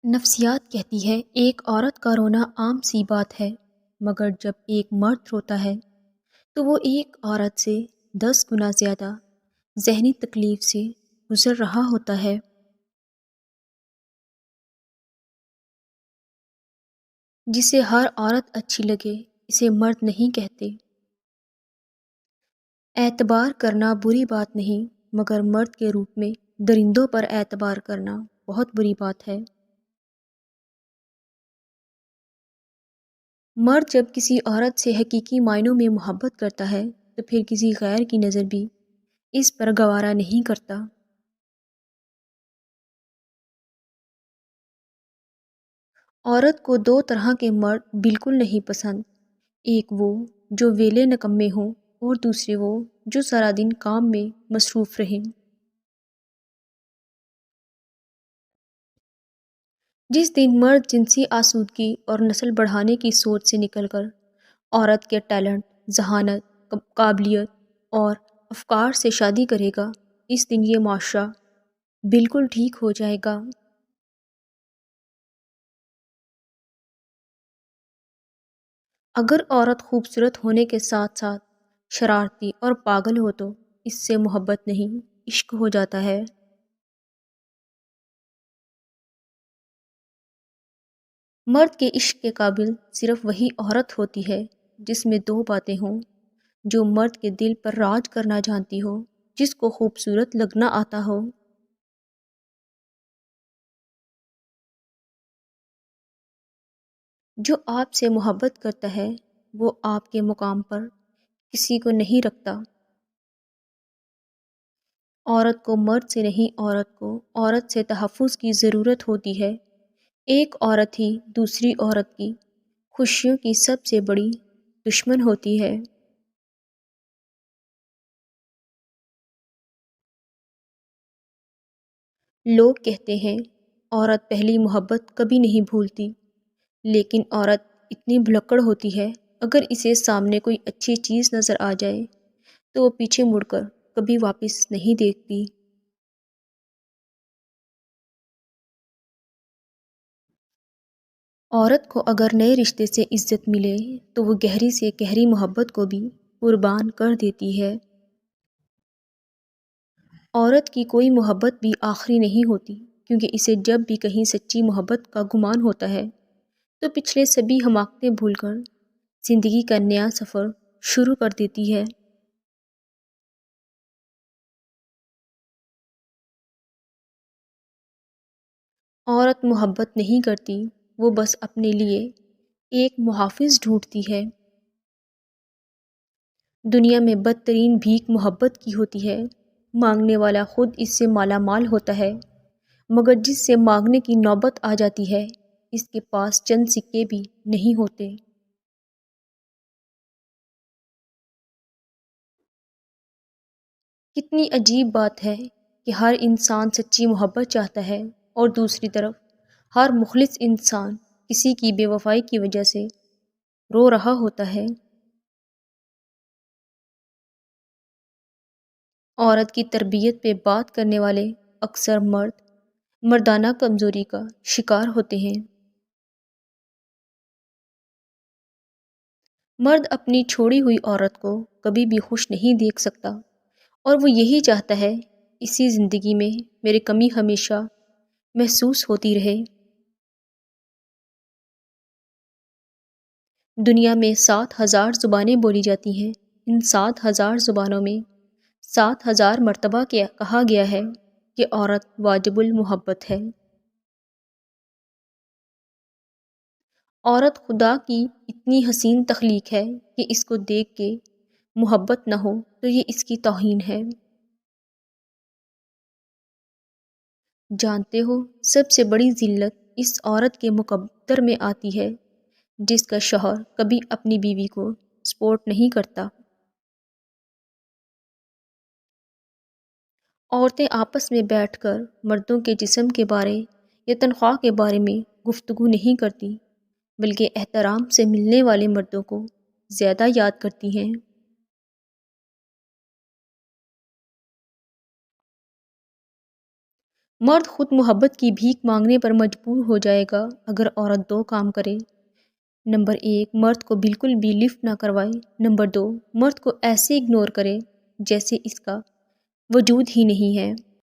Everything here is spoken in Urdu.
نفسیات کہتی ہے ایک عورت کا رونا عام سی بات ہے، مگر جب ایک مرد روتا ہے تو وہ ایک عورت سے 10 گنا زیادہ ذہنی تکلیف سے گزر رہا ہوتا ہے۔ جسے ہر عورت اچھی لگے اسے مرد نہیں کہتے۔ اعتبار کرنا بری بات نہیں، مگر مرد کے روپ میں درندوں پر اعتبار کرنا بہت بری بات ہے۔ مرد جب کسی عورت سے حقیقی معنوں میں محبت کرتا ہے تو پھر کسی غیر کی نظر بھی اس پر گوارا نہیں کرتا۔ عورت کو دو طرح کے مرد بالکل نہیں پسند، ایک وہ جو ویلے نکمے ہوں اور دوسرے وہ جو سارا دن کام میں مصروف رہیں۔ جس دن مرد جنسی آسودگی اور نسل بڑھانے کی سوچ سے نکل کر عورت کے ٹیلنٹ، ذہانت، قابلیت اور افکار سے شادی کرے گا، اس دن یہ معاشرہ بالکل ٹھیک ہو جائے گا۔ اگر عورت خوبصورت ہونے کے ساتھ ساتھ شرارتی اور پاگل ہو تو اس سے محبت نہیں، عشق ہو جاتا ہے۔ مرد کے عشق کے قابل صرف وہی عورت ہوتی ہے جس میں دو باتیں ہوں، جو مرد کے دل پر راج کرنا جانتی ہو، جس کو خوبصورت لگنا آتا ہو۔ جو آپ سے محبت کرتا ہے وہ آپ کے مقام پر کسی کو نہیں رکھتا۔ عورت کو مرد سے نہیں، عورت کو عورت سے تحفظ کی ضرورت ہوتی ہے۔ ایک عورت ہی دوسری عورت کی خوشیوں کی سب سے بڑی دشمن ہوتی ہے۔ لوگ کہتے ہیں عورت پہلی محبت کبھی نہیں بھولتی، لیکن عورت اتنی بھلکڑ ہوتی ہے، اگر اسے سامنے کوئی اچھی چیز نظر آ جائے تو وہ پیچھے مڑ کر کبھی واپس نہیں دیکھتی۔ عورت کو اگر نئے رشتے سے عزت ملے تو وہ گہری سے گہری محبت کو بھی قربان کر دیتی ہے۔ عورت کی کوئی محبت بھی آخری نہیں ہوتی، کیونکہ اسے جب بھی کہیں سچی محبت کا گمان ہوتا ہے تو پچھلے سبھی حماقتیں بھول کر زندگی کا نیا سفر شروع کر دیتی ہے۔ عورت محبت نہیں کرتی، وہ بس اپنے لیے ایک محافظ ڈھونڈتی ہے۔ دنیا میں بدترین بھیک محبت کی ہوتی ہے۔ مانگنے والا خود اس سے مالا مال ہوتا ہے، مگر جس سے مانگنے کی نوبت آ جاتی ہے اس کے پاس چند سکے بھی نہیں ہوتے۔ کتنی عجیب بات ہے کہ ہر انسان سچی محبت چاہتا ہے اور دوسری طرف ہر مخلص انسان کسی کی بے وفائی کی وجہ سے رو رہا ہوتا ہے۔ عورت کی تربیت پہ بات کرنے والے اکثر مرد مردانہ کمزوری کا شکار ہوتے ہیں۔ مرد اپنی چھوڑی ہوئی عورت کو کبھی بھی خوش نہیں دیکھ سکتا، اور وہ یہی چاہتا ہے اسی زندگی میں میری کمی ہمیشہ محسوس ہوتی رہے۔ دنیا میں 7,000 زبانیں بولی جاتی ہیں، ان 7,000 زبانوں میں 7,000 مرتبہ کہا گیا ہے کہ عورت واجب المحبت ہے۔ عورت خدا کی اتنی حسین تخلیق ہے کہ اس کو دیکھ کے محبت نہ ہو تو یہ اس کی توہین ہے۔ جانتے ہو سب سے بڑی ذلت اس عورت کے مقدر میں آتی ہے جس کا شوہر کبھی اپنی بیوی کو سپورٹ نہیں کرتا۔ عورتیں آپس میں بیٹھ کر مردوں کے جسم کے بارے یا تنخواہ کے بارے میں گفتگو نہیں کرتی، بلکہ احترام سے ملنے والے مردوں کو زیادہ یاد کرتی ہیں۔ مرد خود محبت کی بھیک مانگنے پر مجبور ہو جائے گا اگر عورت دو کام کرے۔ نمبر 1، مرد کو بالکل بھی لفٹ نہ کروائے۔ نمبر 2، مرد کو ایسے اگنور کرے جیسے اس کا وجود ہی نہیں ہے۔